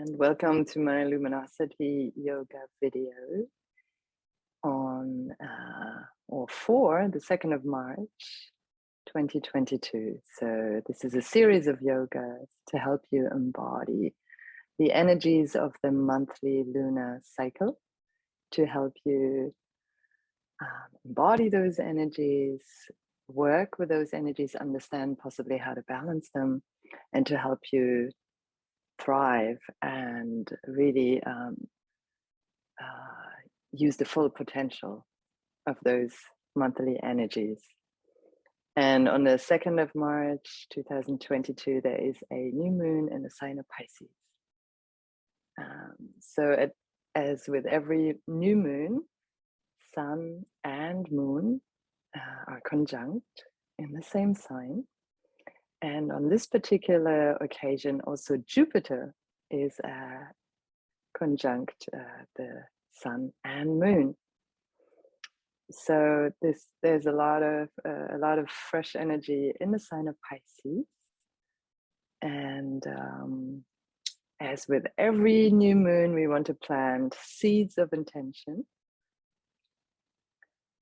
and welcome to my Luminosity yoga video on or for the 2nd of March 2022. So this is a series of yogas to help you embody the energies of the monthly lunar cycle, to help you embody those energies, work with those energies, understand possibly how to balance them, and to help you thrive and really use the full potential of those monthly energies. And on the 2nd of March 2022, there is a new moon in the sign of Pisces. As with every new moon, sun and moon are conjunct in the same sign. And on this particular occasion, also Jupiter is conjunct the sun and moon. So there's a lot of fresh energy in the sign of Pisces. And as with every new moon, we want to plant seeds of intention.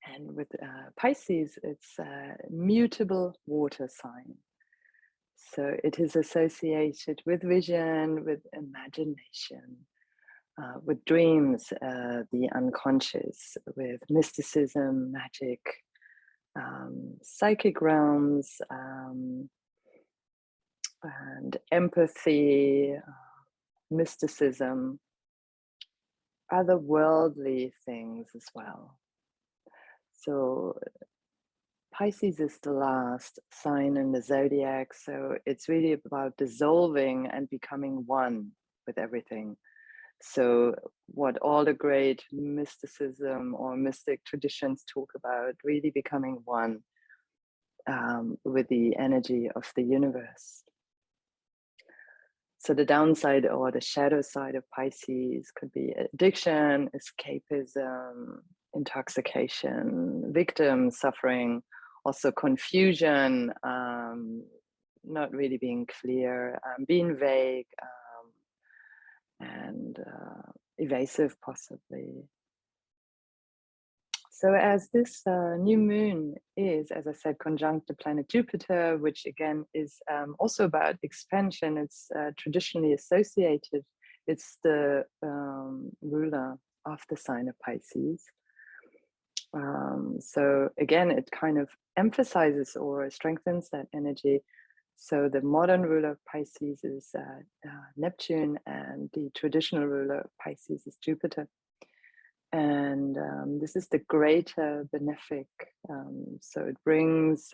And with Pisces, it's a mutable water sign. So it is associated with vision, with imagination, with dreams, the unconscious, with mysticism, magic, psychic realms, and empathy, mysticism, otherworldly things as well. So Pisces is the last sign in the zodiac, so it's really about dissolving and becoming one with everything. So what all the great mysticism or mystic traditions talk about, really becoming one with the energy of the universe. So the downside or the shadow side of Pisces could be addiction, escapism, intoxication, victim suffering, also confusion, not really being clear, being vague, and evasive possibly. So as this new moon is, as I said, conjunct the planet Jupiter, which again is also about expansion, it's traditionally associated, it's the ruler of the sign of Pisces. So again, it kind of emphasizes or strengthens that energy. So the modern ruler of Pisces is Neptune, and the traditional ruler of Pisces is Jupiter. And this is the greater benefic. So it brings,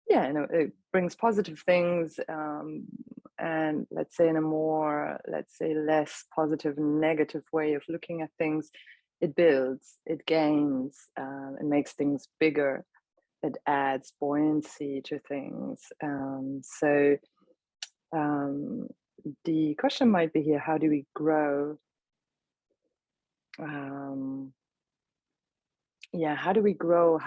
it brings positive things, and let's say in a more, less positive, negative way of looking at things. It builds, it gains, it makes things bigger. It adds buoyancy to things. The question might be here: how do we grow? How do we grow?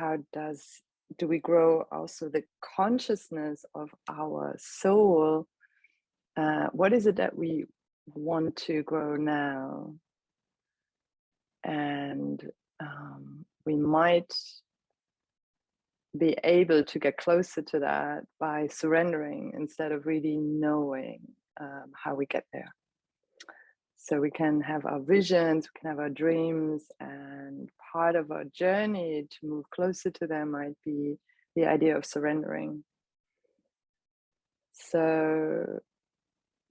Do we grow also the consciousness of our soul? What is it that we want to grow now? And we might be able to get closer to that by surrendering instead of really knowing how we get there. So we can have our visions, we can have our dreams, and part of our journey to move closer to them might be the idea of surrendering. So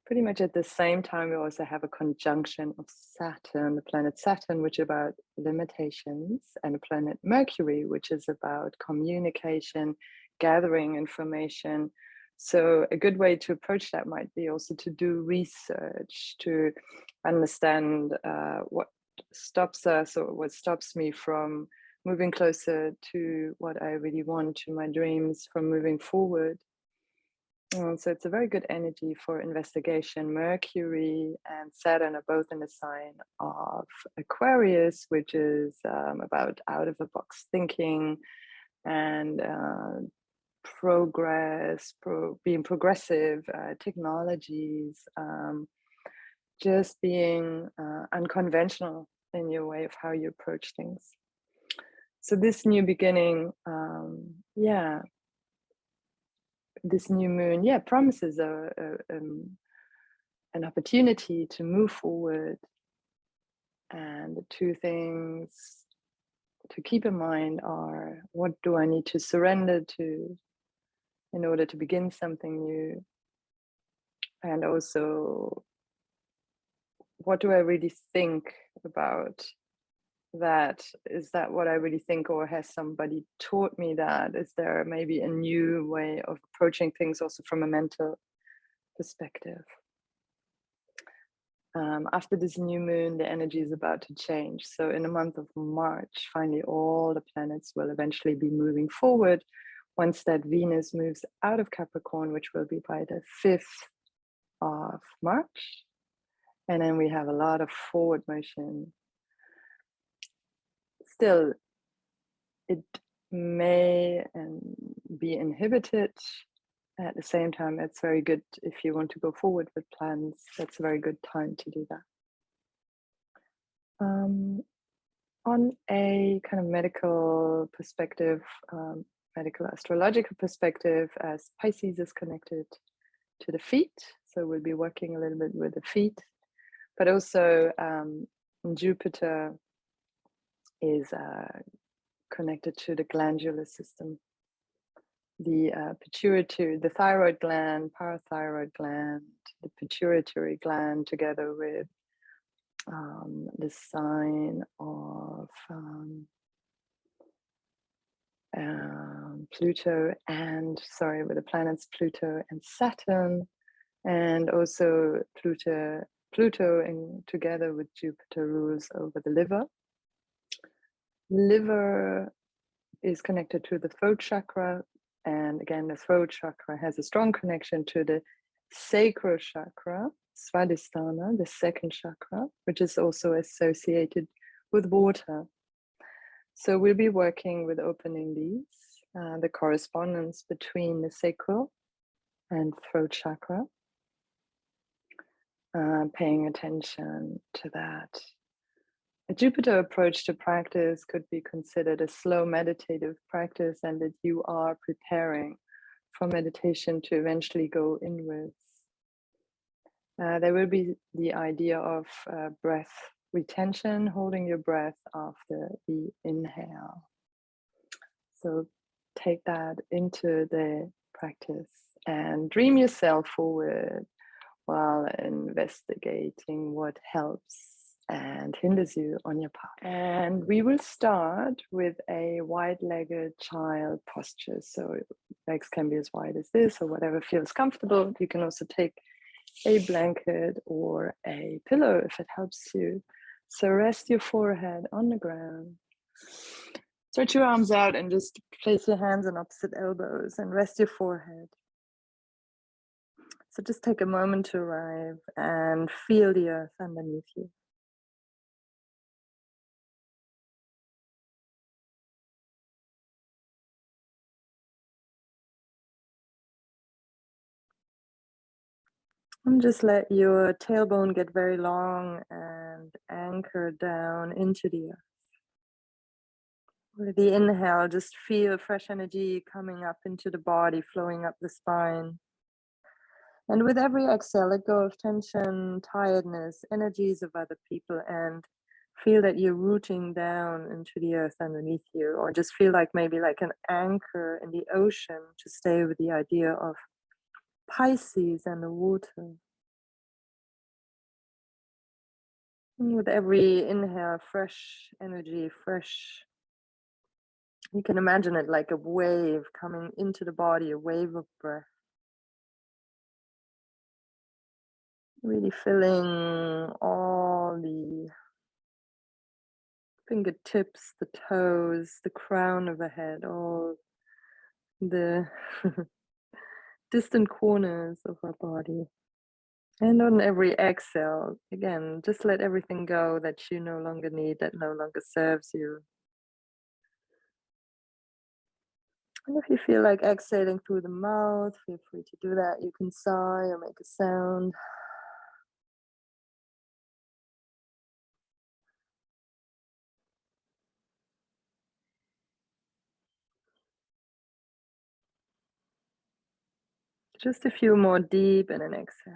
pretty much at the same time, we also have a conjunction of Saturn, the planet Saturn, which is about limitations, and the planet Mercury, which is about communication, gathering information. So a good way to approach that might be also to do research, to understand what stops us or what stops me from moving closer to what I really want, to my dreams, from moving forward. So it's a very good energy for investigation. Mercury and Saturn are both in the sign of Aquarius, which is about out-of-the-box thinking and progress, being progressive, technologies, just being unconventional in your way of how you approach things. So this new beginning, this new moon, promises an opportunity to move forward. And the two things to keep in mind are, what do I need to surrender to in order to begin something new? And also, what do I really think about that? Is that what I really think, or has somebody taught me that? Is there maybe a new way of approaching things also from a mental perspective? After this new moon, the energy is about to change. So in the month of March, finally all the planets will eventually be moving forward once that Venus moves out of Capricorn, which will be by the 5th of March. And then we have a lot of forward motion. Still, it may be inhibited. At the same time, it's very good if you want to go forward with plans. That's a very good time to do that. On a kind of medical perspective, medical astrological perspective, as Pisces is connected to the feet, so we'll be working a little bit with the feet, but also Jupiter is connected to the glandular system, the pituitary, the thyroid gland, parathyroid gland, the pituitary gland, together with the sign of Pluto and, with the planets Pluto and Saturn, and also Pluto together with Jupiter rules over the liver. Liver is connected to the throat chakra, and again, the throat chakra has a strong connection to the sacral chakra, Svadhisthana, the second chakra, which is also associated with water. So we'll be working with opening these, the correspondence between the sacral and throat chakra, paying attention to that. A Jupiter approach to practice could be considered a slow meditative practice, and that you are preparing for meditation to eventually go inwards. There will be the idea of breath retention, holding your breath after the inhale. So take that into the practice and dream yourself forward while investigating what helps and hinders you on your path. And we will start with a wide-legged child posture. So legs can be as wide as this or whatever feels comfortable. You can also take a blanket or a pillow if it helps you. So rest your forehead on the ground. Stretch your arms out and just place your hands on opposite elbows and rest your forehead. So just take a moment to arrive and feel the earth underneath you. And just let your tailbone get very long and anchor down into the earth. With the inhale, just feel fresh energy coming up into the body, flowing up the spine. And with every exhale, let go of tension, tiredness, energies of other people, and feel that you're rooting down into the earth underneath you, or just feel like maybe like an anchor in the ocean to stay with the idea of Pisces and the water. And with every inhale, fresh energy, fresh. You can imagine it like a wave coming into the body, a wave of breath. Really filling all the fingertips, the toes, the crown of the head, all the distant corners of our body. And on every exhale, again, just let everything go that you no longer need, that no longer serves you. And if you feel like exhaling through the mouth, feel free to do that. You can sigh or make a sound. Just a few more deep in an exhale.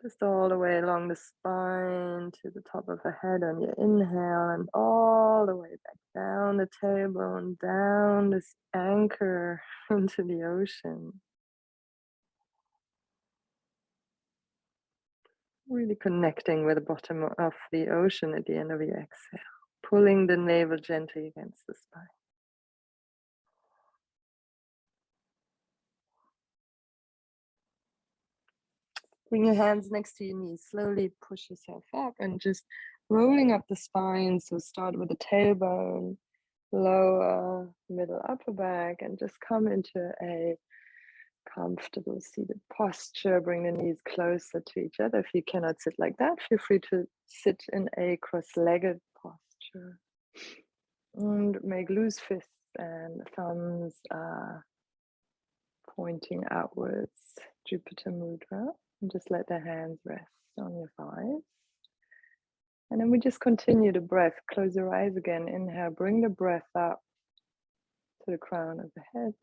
Just all the way along the spine to the top of the head on your inhale, and all the way back down the tailbone, down this anchor into the ocean. Really connecting with the bottom of the ocean at the end of your exhale, pulling the navel gently against the spine. Bring your hands next to your knees. Slowly push yourself up and just rolling up the spine. So start with the tailbone, lower, middle, upper back, and just come into a comfortable seated posture. Bring the knees closer to each other. If you cannot sit like that, feel free to sit in a cross-legged posture. And make loose fists and thumbs pointing outwards, Jupiter Mudra. And just let the hands rest on your thighs. And then we just continue the breath. Close your eyes again. Inhale, bring the breath up to the crown of the head.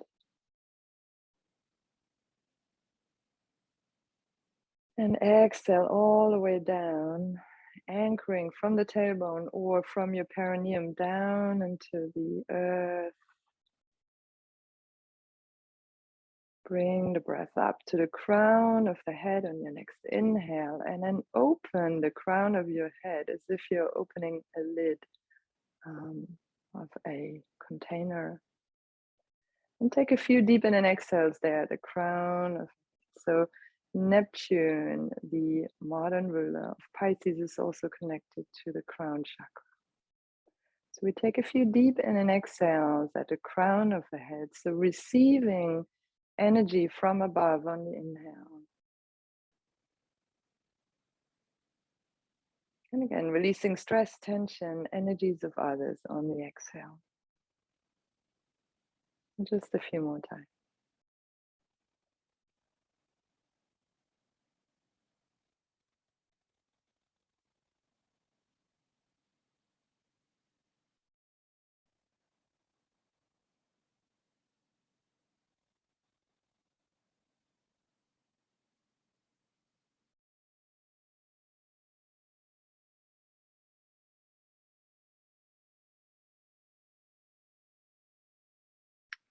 And exhale all the way down, anchoring from the tailbone or from your perineum down into the earth. Bring the breath up to the crown of the head on your next inhale, and then open the crown of your head as if you're opening a lid of a container. And take a few deep in and exhales there, the crown of, so Neptune, the modern ruler of Pisces, is also connected to the crown chakra. So we take a few deep in and exhales at the crown of the head, so receiving energy from above on the inhale. And again, releasing stress, tension, energies of others on the exhale. And just a few more times.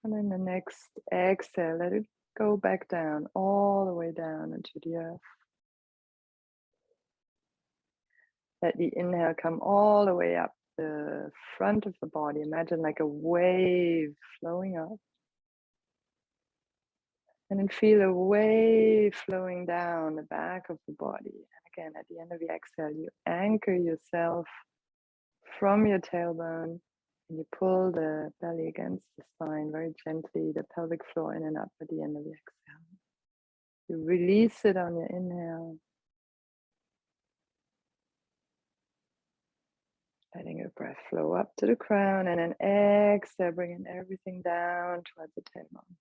And then the next exhale, let it go back down, all the way down into the earth. Let the inhale come all the way up the front of the body. Imagine like a wave flowing up. And then feel a wave flowing down the back of the body. And again, at the end of the exhale, you anchor yourself from your tailbone and you pull the belly against the spine very gently, the pelvic floor in and up at the end of the exhale. You release it on your inhale. Letting your breath flow up to the crown, and then exhale, bringing everything down towards the tailbone.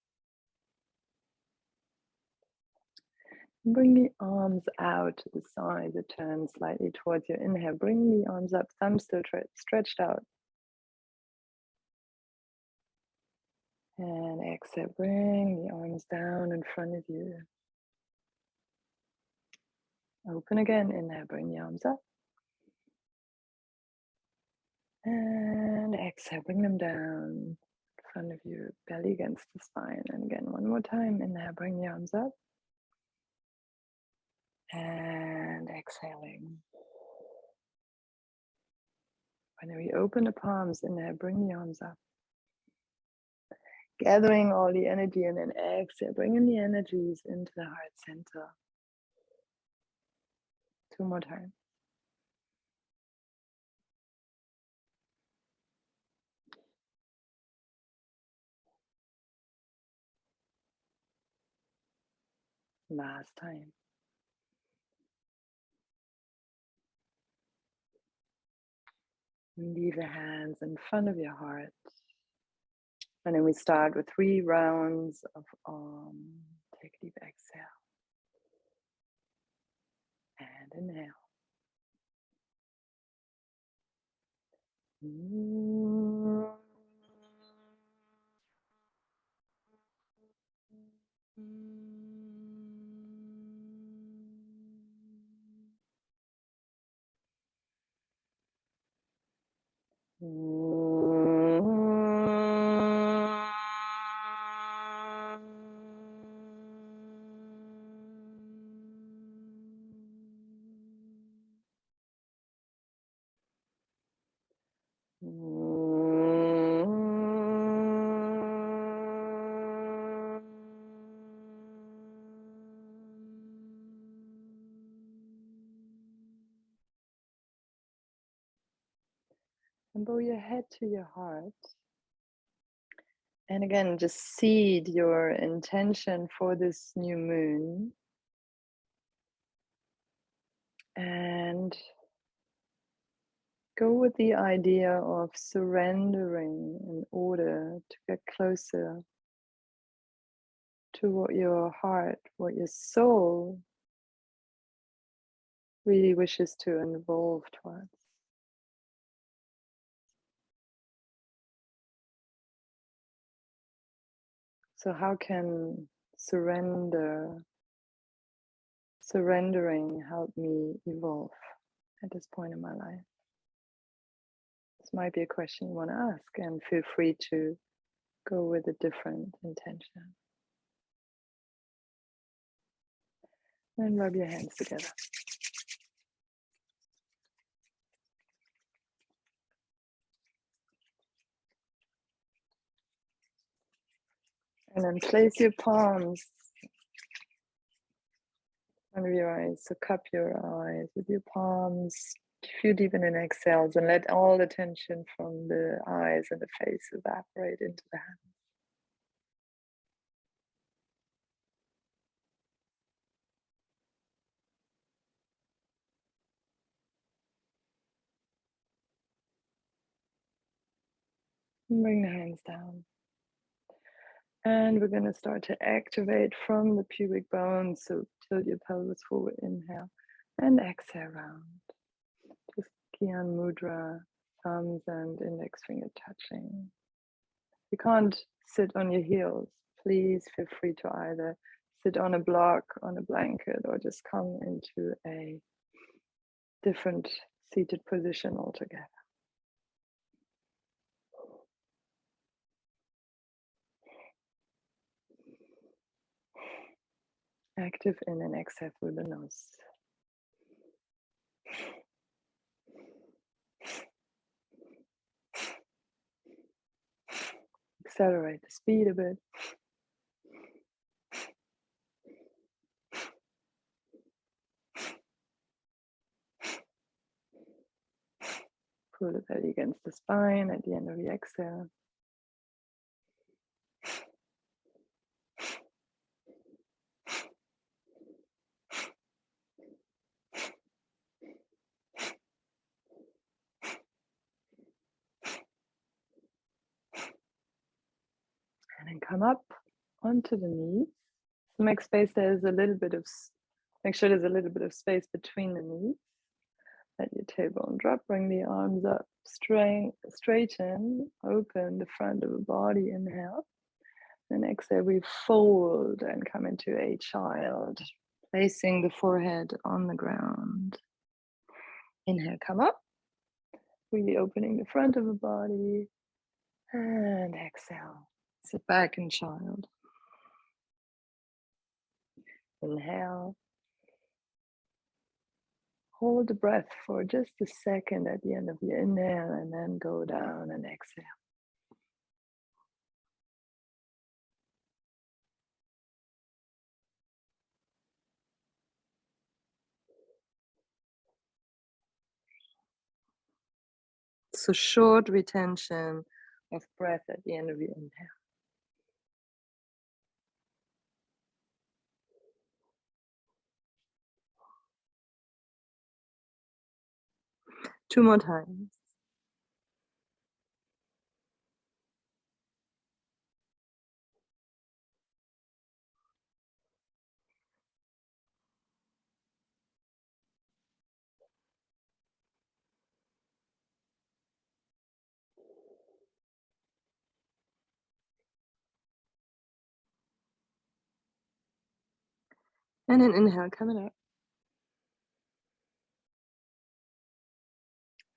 Bring the arms out to the side, to turn slightly towards your inhale. Bring the arms up, thumbs still stretched out. And exhale, bring the arms down in front of you. Open again, inhale, bring the arms up. And exhale, bring them down in front of you, belly against the spine. And again, one more time, inhale, bring the arms up. And exhaling. When we open the palms, inhale, bring the arms up. Gathering all the energy, and then exhale, bringing the energies into the heart center. 2 more times. Last time. Leave the hands in front of your heart. And then we start with 3 rounds of take a deep exhale. And inhale. And bow your head to your heart. And again, just seed your intention for this new moon. And go with the idea of surrendering in order to get closer to what your heart, what your soul really wishes to evolve towards. So how can surrendering help me evolve at this point in my life? This might be a question you want to ask, and feel free to go with a different intention. And rub your hands together. And then place your palms under your eyes. So cup your eyes with your palms. A few deep in and exhales, and let all the tension from the eyes and the face evaporate into the hands. And bring the hands down. And we're going to start to activate from the pubic bones. So tilt your pelvis forward, inhale, and exhale round. Just Gyan Mudra, thumbs and index finger touching. You can't sit on your heels. Please feel free to either sit on a block, on a blanket, or just come into a different seated position altogether. Active in and exhale through the nose. Accelerate the speed a bit. Pull the belly against the spine at the end of the exhale. And then come up onto the knees. So make space, make sure there's a little bit of space between the knees. Let your tailbone drop, bring the arms up, straighten, open the front of the body, inhale. And exhale, we fold and come into a child, placing the forehead on the ground. Inhale, come up, really opening the front of the body. And exhale, sit back in child. Inhale. Hold the breath for just a second at the end of your inhale, and then go down and exhale. So short retention of breath at the end of your inhale. Two more times. And then inhale, coming up.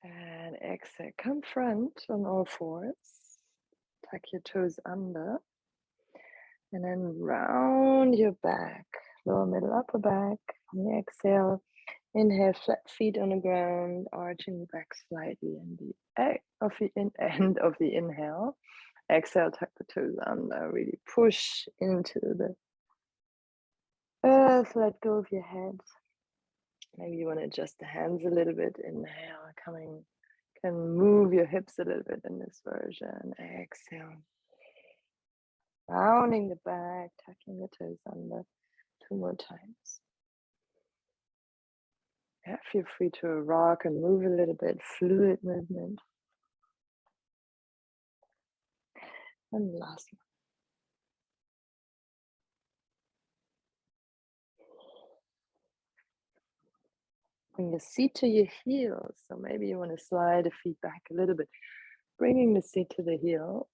And exhale, come front on all fours. Tuck your toes under. And then round your back, lower middle, upper back. On the exhale, inhale, flat feet on the ground, arching back slightly in the end of the inhale. Exhale, tuck the toes under, really push into the earth, let go of your head. Maybe you want to adjust the hands a little bit. Inhale, can move your hips a little bit in this version. Exhale. Rounding the back, tucking the toes under. 2 more times. Yeah, feel free to rock and move a little bit, fluid movement. And last one. Bring the seat to your heels. So maybe you want to slide the feet back a little bit, bringing the seat to the heels.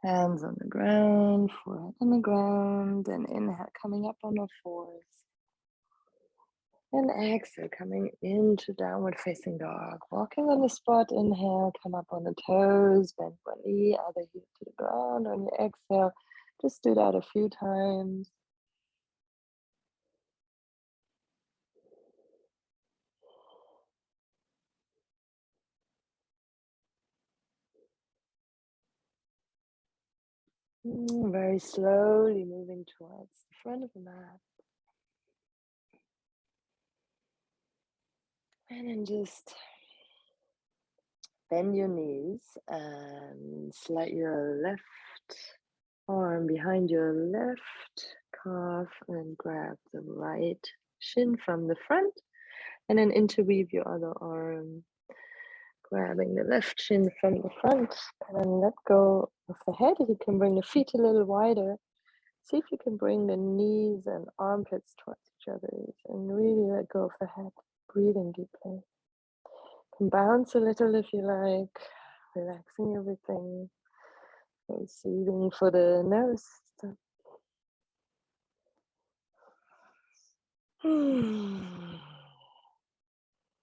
Hands on the ground, forehead on the ground, and inhale, coming up on all fours. And exhale, coming into downward facing dog. Walking on the spot, inhale, come up on the toes, bend one knee, other heel to the ground. On your exhale, just do that a few times. Very slowly moving towards the front of the mat. And then just bend your knees and slide your left arm behind your left calf and grab the right shin from the front. And then interweave your other arm, grabbing the left shin from the front. And then let go of the head. If you can bring the feet a little wider, see if you can bring the knees and armpits towards each other and really let go of the head, breathing deeply. You can bounce a little if you like, relaxing everything, very soothing for the nervous system.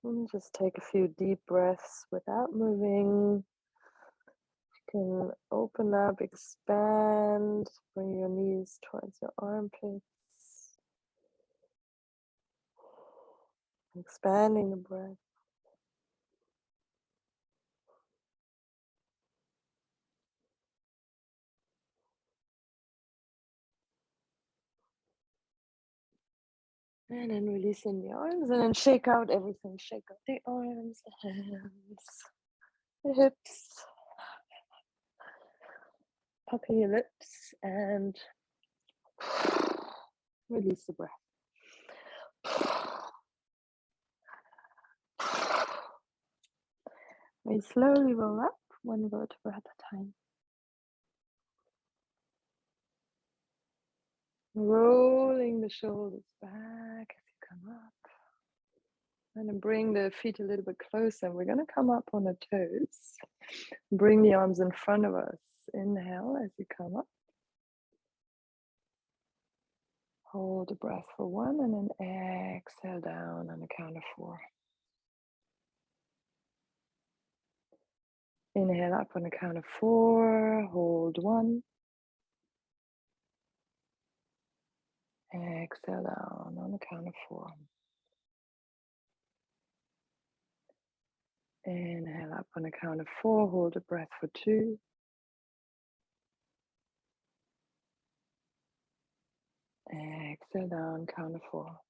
And just take a few deep breaths without moving. You can open up, expand, bring your knees towards your armpits. Expanding the breath. And then releasing the arms and then shake out everything. Shake out the arms, the hands, the hips. Pucker your lips and release the breath. We slowly roll up, one vertebra at a time. Rolling the shoulders back as you come up. And then bring the feet a little bit closer. We're going to come up on the toes. Bring the arms in front of us. Inhale as you come up. Hold the breath for 1 and then exhale down on the count of 4. Inhale up on the count of 4. Hold 1. Exhale down on the count of 4. Inhale up on the count of 4. Hold the breath for 2. Exhale down, count of 4.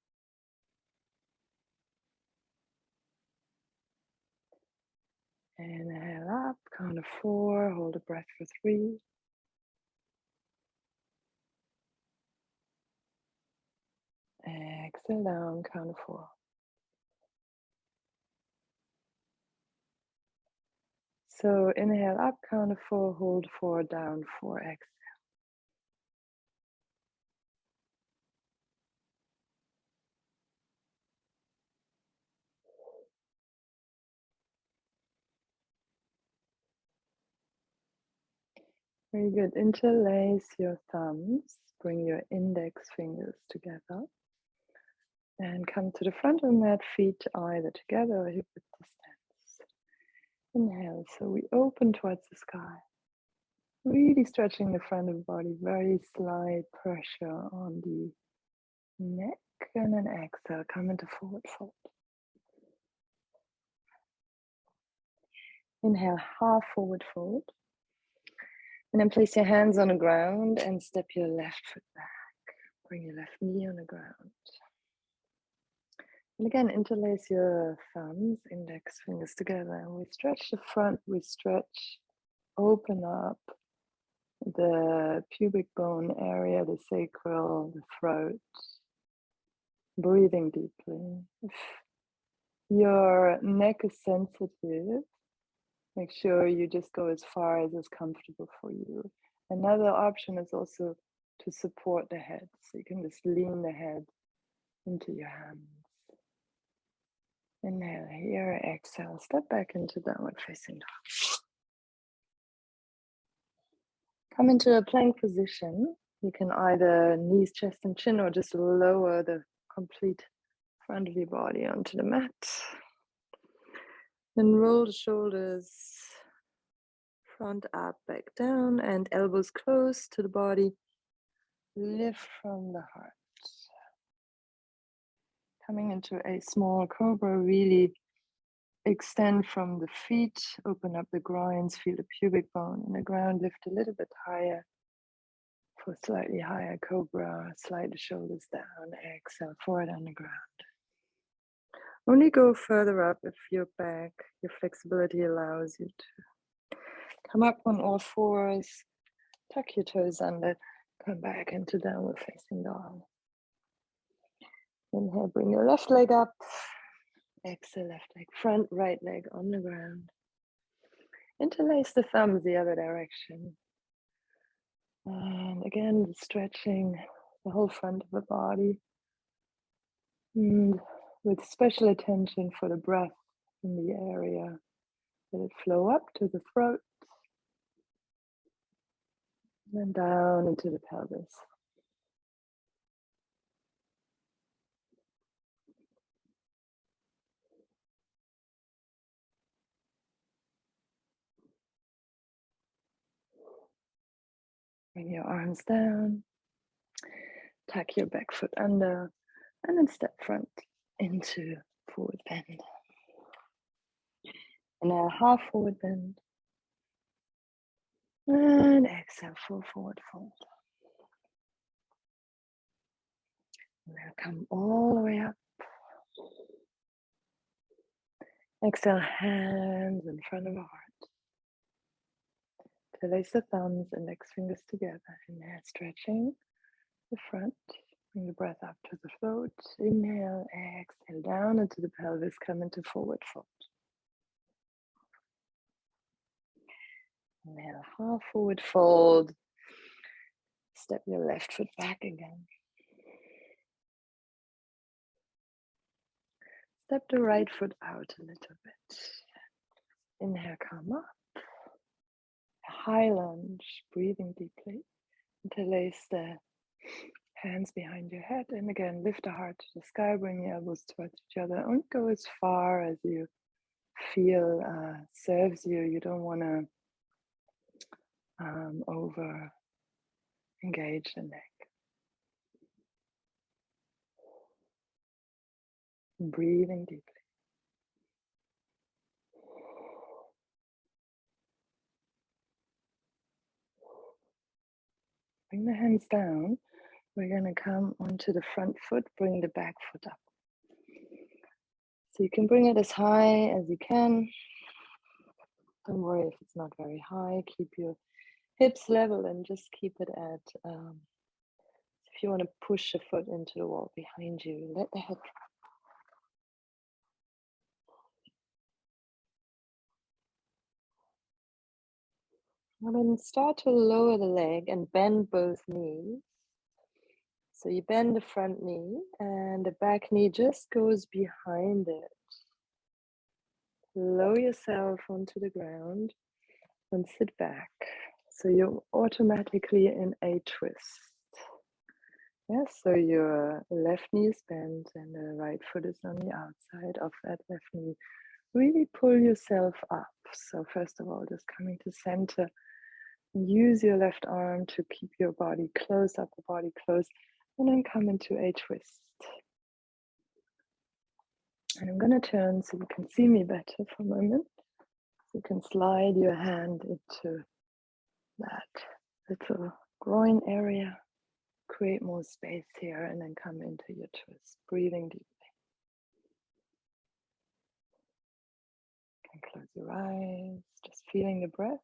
Inhale up, count of 4. Hold the breath for 3. Exhale down, count of 4. So inhale up, count of 4, hold 4, down 4, exhale. Very good. Interlace your thumbs. Bring your index fingers together. And come to the front of the mat, feet either together or hip width distance. Inhale, so we open towards the sky. Really stretching the front of the body, very slight pressure on the neck, and then exhale, come into forward fold. Inhale, half forward fold. And then place your hands on the ground and step your left foot back. Bring your left knee on the ground. And again, interlace your thumbs, index fingers together. And we stretch the front, we stretch, open up the pubic bone area, the sacral, the throat. Breathing deeply. If your neck is sensitive, make sure you just go as far as is comfortable for you. Another option is also to support the head. So you can just lean the head into your hands. Inhale here, exhale, step back into downward facing dog. Come into a plank position. You can either knees, chest, and chin, or just lower the complete front of your body onto the mat. Then roll the shoulders front up, back down, and elbows close to the body. Lift from the heart. Coming into a small cobra, really extend from the feet, open up the groins, feel the pubic bone in the ground, lift a little bit higher for slightly higher cobra, slide the shoulders down, exhale, forward on the ground. Only go further up if your back, your flexibility allows you to. Come up on all fours, tuck your toes under, come back into downward facing dog. Inhale, bring your left leg up. Exhale, left leg front, right leg on the ground. Interlace the thumbs the other direction. And again, stretching the whole front of the body. And with special attention for the breath in the area. Let it flow up to the throat. And then down into the pelvis. Bring your arms down, tuck your back foot under, and then step front into forward bend. And now half forward bend. And exhale, full forward fold. Now come all the way up. Exhale, hands in front of the heart. Interlace the thumbs, index fingers together. Inhale, stretching the front. Bring the breath up to the throat. Inhale, exhale, down into the pelvis. Come into forward fold. Inhale, half forward fold. Step your left foot back again. Step the right foot out a little bit. Inhale, come up. High lunge, breathing deeply. Interlace the hands behind your head. And again, lift the heart to the sky. Bring your elbows towards each other. And go as far as you feel serves you. You don't want to over engage the neck. Breathing deeply. Bring the hands down. We're going to come onto the front foot, bring the back foot up. So you can bring it as high as you can. Don't worry if it's not very high. Keep your hips level and just keep it at, if you want to push the foot into the wall behind you, let the head drop. And then start to lower the leg and bend both knees. So you bend the front knee and the back knee just goes behind it. Lower yourself onto the ground and sit back. So you're automatically in a twist. Yes, so your left knee is bent and the right foot is on the outside of that left knee. Really pull yourself up. So first of all, just coming to center. Use your left arm to keep your body close, upper body close, and then come into a twist. And I'm going to turn so you can see me better for a moment. You can slide your hand into that little groin area, create more space here, and then come into your twist, breathing deeply. You can close your eyes, just feeling the breath.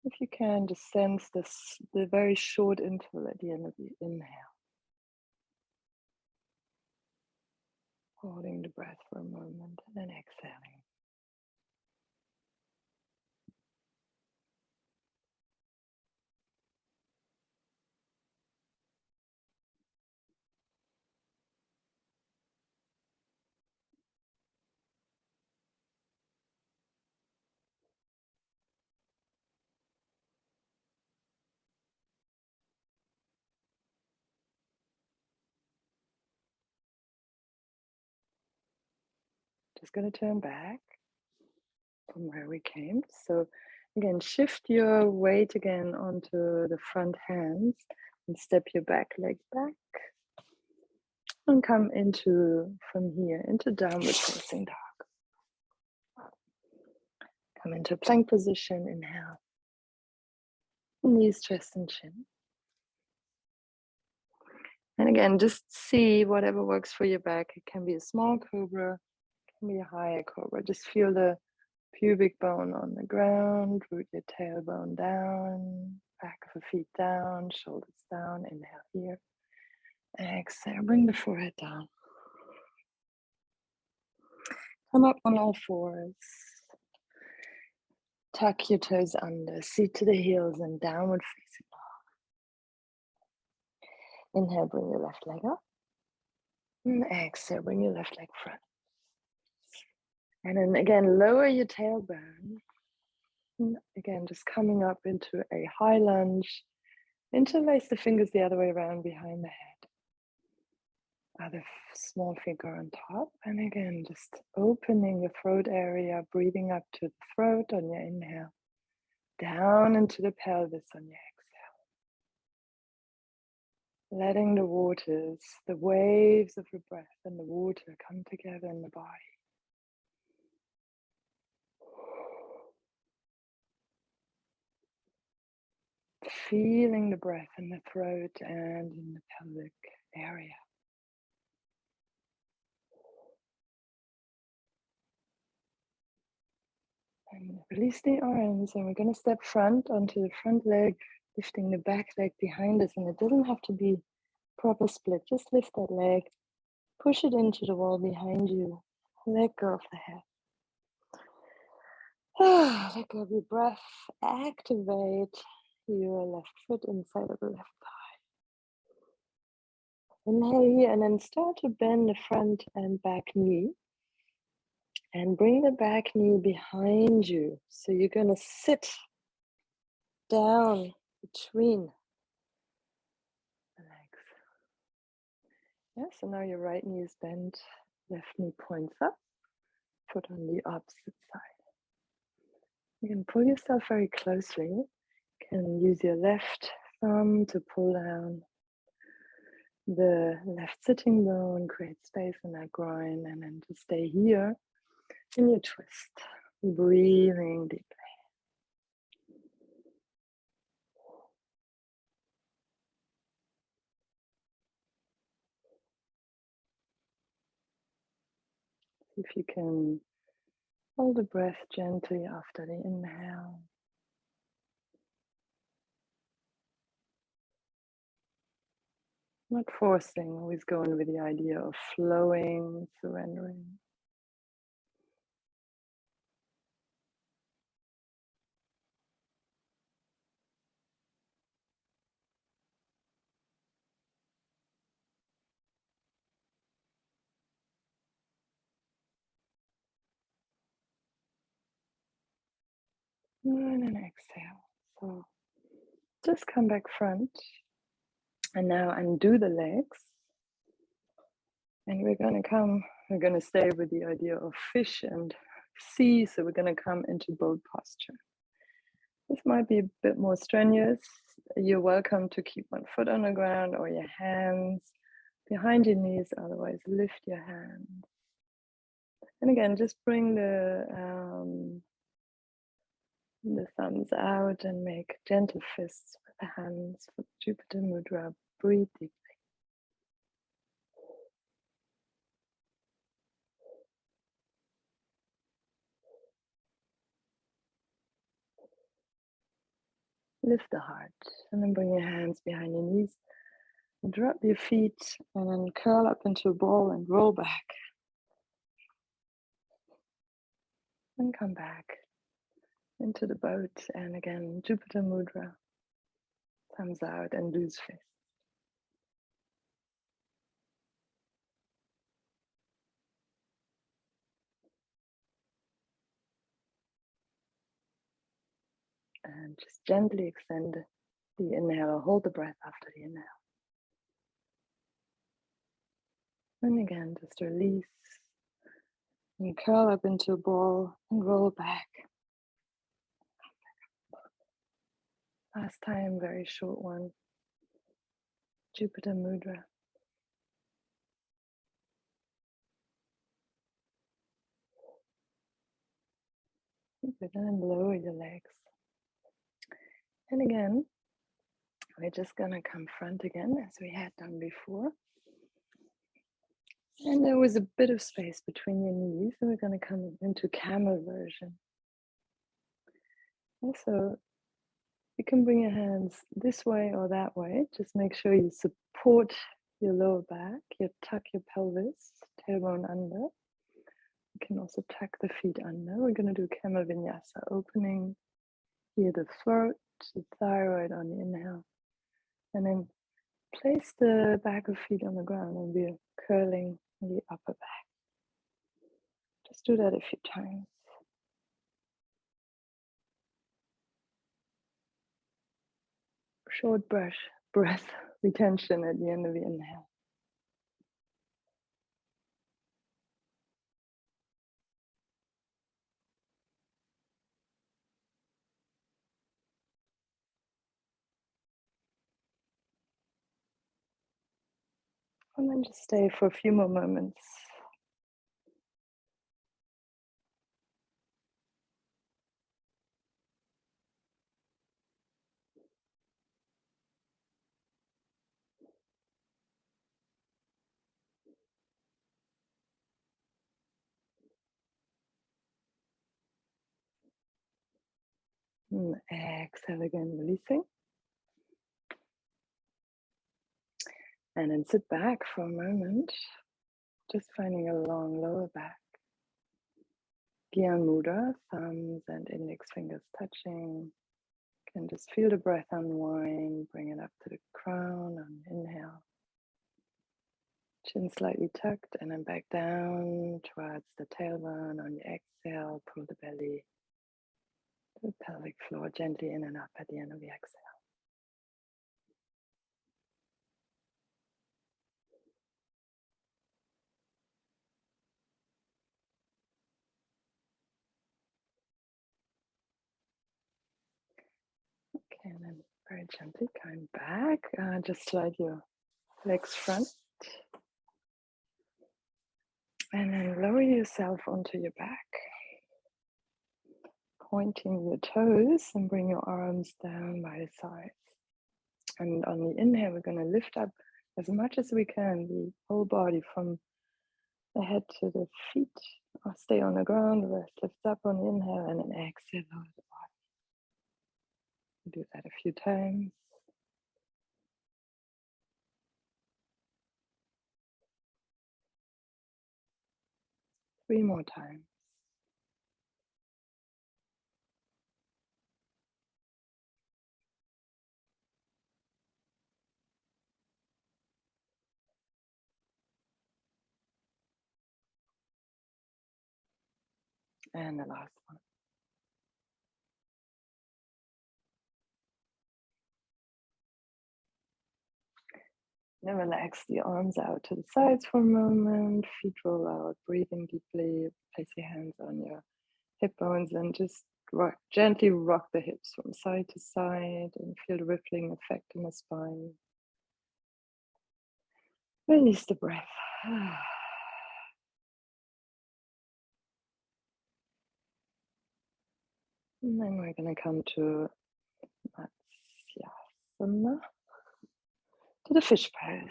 If you can, just sense the very short interval at the end of the inhale. Holding the breath for a moment and then exhaling. Just going to turn back from where we came. So again, shift your weight again onto the front hands and step your back leg back. And come into, from here, into downward facing dog. Come into plank position, inhale. Knees, chest, and chin. And again, just see whatever works for your back. It can be a small cobra, it can be a higher cobra. Just feel the pubic bone on the ground, root your tailbone down, back of the feet down, shoulders down. Inhale here. Exhale, bring the forehead down. Come up on all fours. Tuck your toes under, seat to the heels and downward facing dog. Inhale, bring your left leg up. And exhale, bring your left leg front. And then again, lower your tailbone. And again, just coming up into a high lunge. Interlace the fingers the other way around behind the head. Other small finger on top. And again, just opening the throat area, breathing up to the throat on your inhale. Down into the pelvis on your exhale. Letting the waters, the waves of the breath and the water come together in the body. Feeling the breath in the throat and in the pelvic area. And release the arms, and we're going to step front onto the front leg, lifting the back leg behind us. And it doesn't have to be proper split, just lift that leg, push it into the wall behind you, let go of the head. Let go of your breath, activate your left foot inside of the left thigh. Inhale here, and then start to bend the front and back knee. And bring the back knee behind you. So you're going to sit down between the legs. Yeah, so now your right knee is bent, left knee points up, foot on the opposite side. You can pull yourself very closely. You can use your left thumb to pull down the left sitting bone, create space in that groin, and then to stay here in your twist, breathing deeply. If you can hold the breath gently after the inhale. Not forcing, always going with the idea of flowing, surrendering. And then exhale. So just come back front. And now undo the legs. And we're going to stay with the idea of fish and sea. So we're going to come into boat posture. This might be a bit more strenuous. You're welcome to keep one foot on the ground or your hands behind your knees. Otherwise, lift your hands. And again, just bring the thumbs out and make gentle fists with the hands for Jupiter Mudra. Breathe deeply. Lift the heart and then bring your hands behind your knees. Drop your feet and then curl up into a ball and roll back. And come back into the boat. And again, Jupiter Mudra. Thumbs out and loose fist. And just gently extend the inhale or hold the breath after the inhale. And again, just release and curl up into a ball and roll back. Last time, very short one. Jupiter Mudra. Good, and lower your legs. And again, we're just gonna come front again as we had done before. And there was a bit of space between your knees, and we're gonna come into camel version. And so you can bring your hands this way or that way. Just make sure you support your lower back, you tuck your pelvis, tailbone under. You can also tuck the feet under. We're going to do camel vinyasa, opening here the throat, the thyroid on the inhale. And then place the back of feet on the ground and we're curling the upper back. Just do that a few times. Short breath retention at the end of the inhale. And then just stay for a few more moments. And exhale again, releasing. And then sit back for a moment, just finding a long lower back. Gyan Mudra, thumbs and index fingers touching. You can just feel the breath unwind, bring it up to the crown on inhale. Chin slightly tucked and then back down towards the tailbone. On your exhale, pull the belly to the pelvic floor, gently in and up at the end of the exhale. Okay, and then very gently coming back, just slide your legs front. And then lower yourself onto your back. Pointing your toes and bring your arms down by the sides. And on the inhale, we're going to lift up as much as we can the whole body from the head to the feet. Or stay on the ground, the rest lifts up on the inhale, and then exhale lower the body. Do that a few times. Three more times. And the last one. And relax the arms out to the sides for a moment, feet roll out, breathing deeply. Place your hands on your hip bones and just gently rock the hips from side to side and feel the rippling effect in the spine. Release the breath. And then we're going to come to Matsyasana, to the fish pose.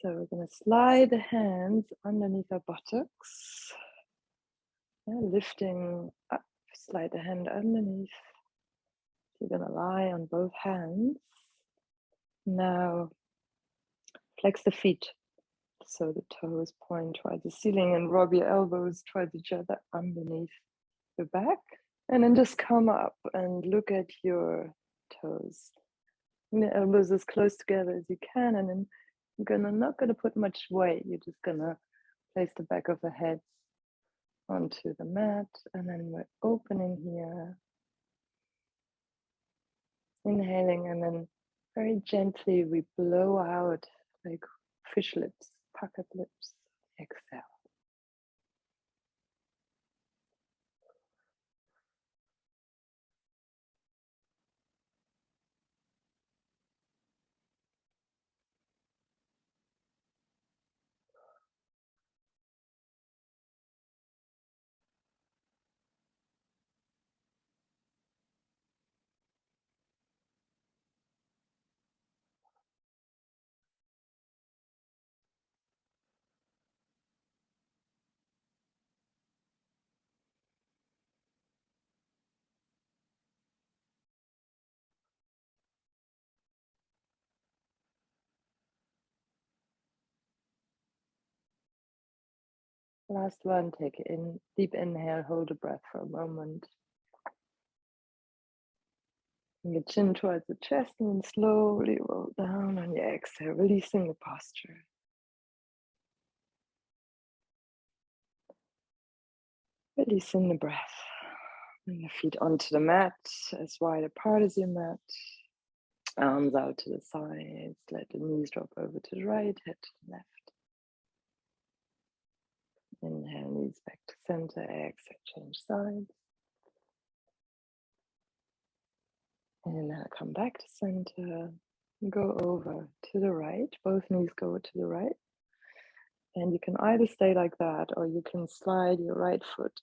So we're going to slide the hands underneath our buttocks. Yeah, lifting up, slide the hand underneath. You're going to lie on both hands. Now flex the feet so the toes point towards the ceiling and rub your elbows towards each other underneath your back. And then just come up and look at your toes. And the elbows as close together as you can. And then you're not gonna put much weight. You're just gonna place the back of the head onto the mat. And then we're opening here. Inhaling, and then very gently we blow out like fish lips, puckered lips. Exhale. Last one, take it in, deep inhale, hold the breath for a moment. Bring your chin towards the chest and then slowly roll down on your exhale, releasing the posture. Releasing the breath. Bring the feet onto the mat, as wide apart as your mat. Arms out to the sides, let the knees drop over to the right, head to the left. Inhale, knees back to center, exhale, change sides. And now come back to center, go over to the right, both knees go to the right. And you can either stay like that, or you can slide your right foot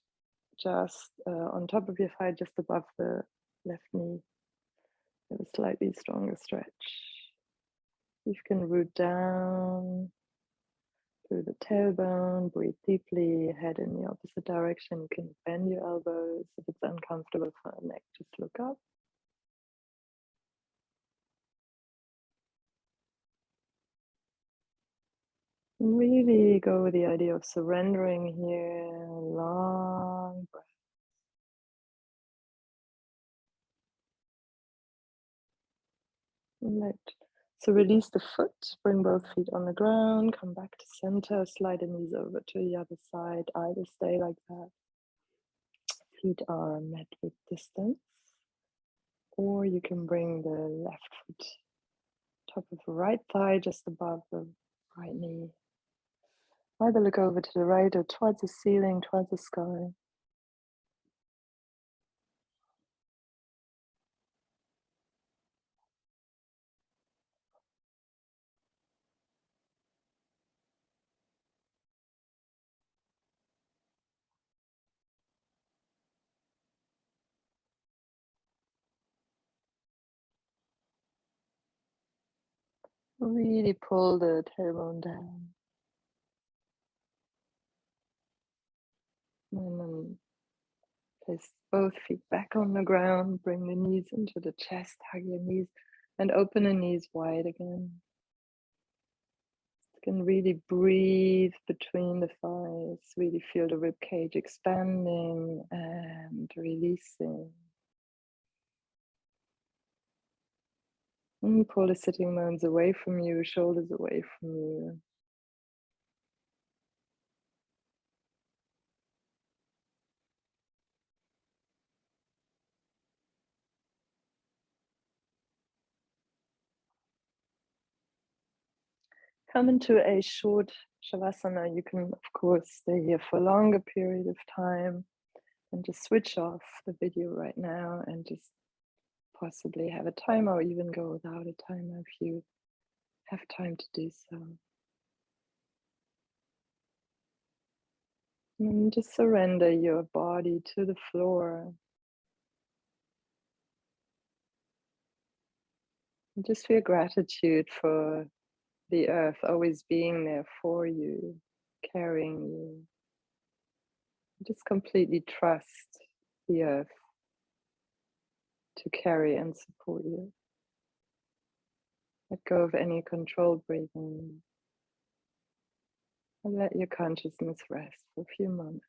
just on top of your thigh, just above the left knee. With a slightly stronger stretch. You can root down through the tailbone, breathe deeply, head in the opposite direction. You can bend your elbows. If it's uncomfortable for the neck, just look up. And really go with the idea of surrendering here. Long breath. So release the foot, bring both feet on the ground, come back to center, slide the knees over to the other side. Either stay like that. Feet are met with distance. Or you can bring the left foot top of the right thigh just above the right knee. Either look over to the right or towards the ceiling, towards the sky. Really pull the tailbone down. And then place both feet back on the ground. Bring the knees into the chest, hug your knees, and open the knees wide again. You can really breathe between the thighs. Really feel the rib cage expanding and releasing. And pull the sitting bones away from you, shoulders away from you. Come into a short shavasana. You can, of course, stay here for a longer period of time and just switch off the video right now and just possibly have a timer or even go without a timer if you have time to do so. And just surrender your body to the floor. And just feel gratitude for the earth always being there for you, carrying you. Just completely trust the earth to carry and support you. Let go of any controlled breathing. And let your consciousness rest for a few moments.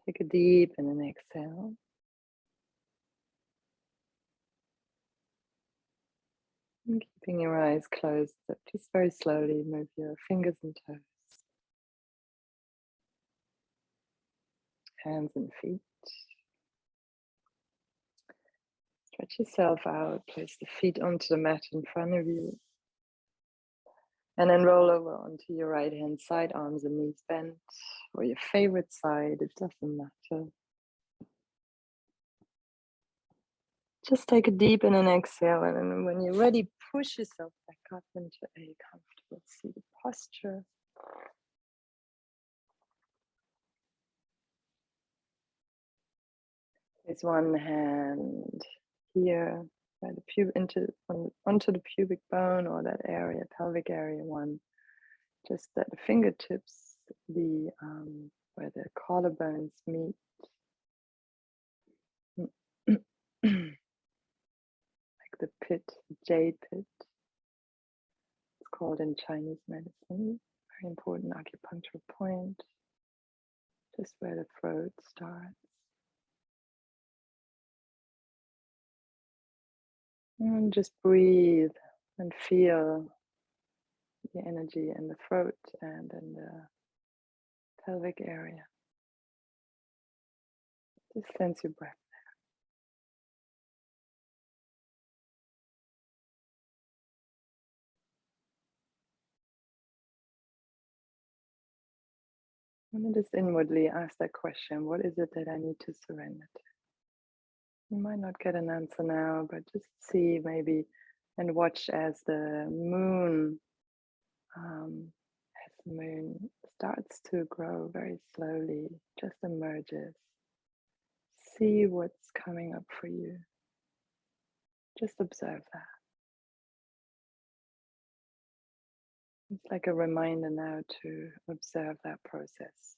Take a deep and an exhale. And keeping your eyes closed, just very slowly move your fingers and toes, hands and feet. Stretch yourself out, place the feet onto the mat in front of you. And then roll over onto your right hand side, arms and knees bent, or your favorite side, it doesn't matter. Just take a deep in and exhale, and then when you're ready, push yourself back up into a comfortable seated posture. Place one hand here by the onto the pubic bone or that area, pelvic area one. Just at the fingertips, where the collarbones meet. Like the pit, the jade pit. It's called in Chinese medicine. Very important acupuncture point. Just where the throat starts. And just breathe and feel the energy in the throat and in the pelvic area. Just sense your breath. And then just inwardly ask that question, what is it that I need to surrender to? You might not get an answer now, but just see maybe and watch as the moon starts to grow very slowly, just emerges. See what's coming up for you. Just observe that. It's like a reminder now to observe that process.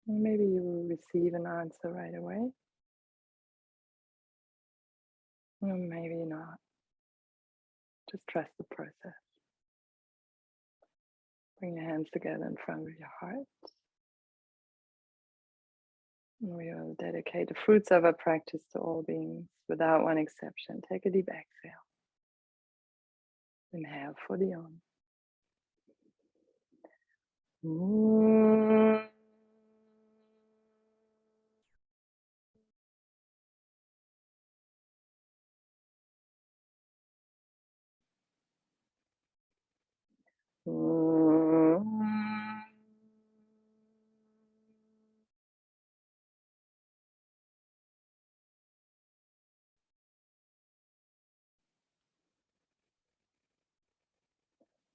And maybe you will receive an answer right away. Or maybe not. Just trust the process. Bring your hands together in front of your heart. And we will dedicate the fruits of our practice to all beings without one exception. Take a deep exhale. Inhale for the Om.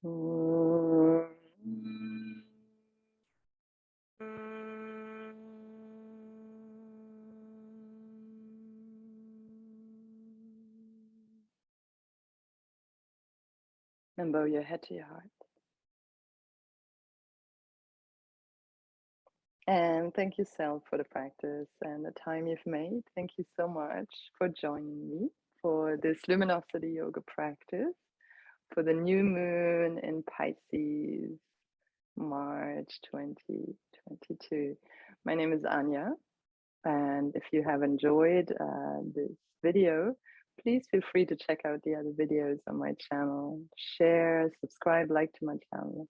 And bow your head to your heart. And thank you, Sel, for the practice and the time you've made. Thank you so much for joining me for this Luminosity yoga practice for the new moon in Pisces, March 2022. My name is Anya, and if you have enjoyed this video, please feel free to check out the other videos on my channel, share, subscribe, like to my channel.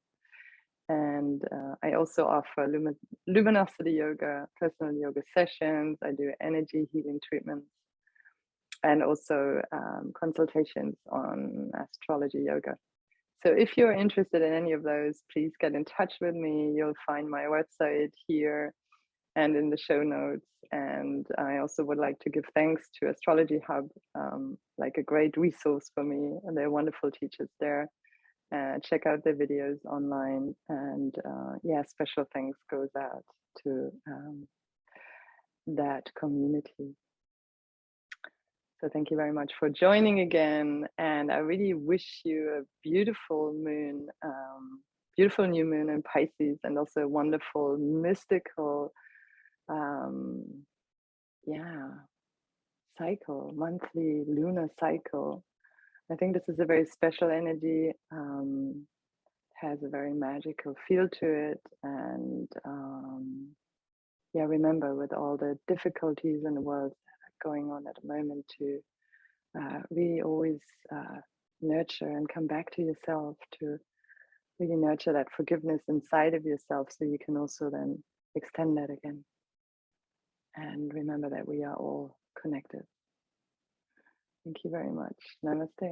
And I also offer Luminosity yoga, personal yoga sessions. I do energy healing treatments and also consultations on astrology yoga. So if you're interested in any of those, please get in touch with me. You'll find my website here and in the show notes. And I also would like to give thanks to Astrology Hub, like a great resource for me. And they're wonderful teachers there. Check out their videos online, and yeah, special thanks goes out to that community. So thank you very much for joining again, and I really wish you a beautiful moon, beautiful new moon in Pisces, and also a wonderful mystical yeah, cycle, monthly lunar cycle. I think this is a very special energy, has a very magical feel to it. And yeah, remember, with all the difficulties in the world that are going on at the moment, to really always nurture and come back to yourself, to really nurture that forgiveness inside of yourself, so you can also then extend that again. And remember that we are all connected. Thank you very much. Namaste.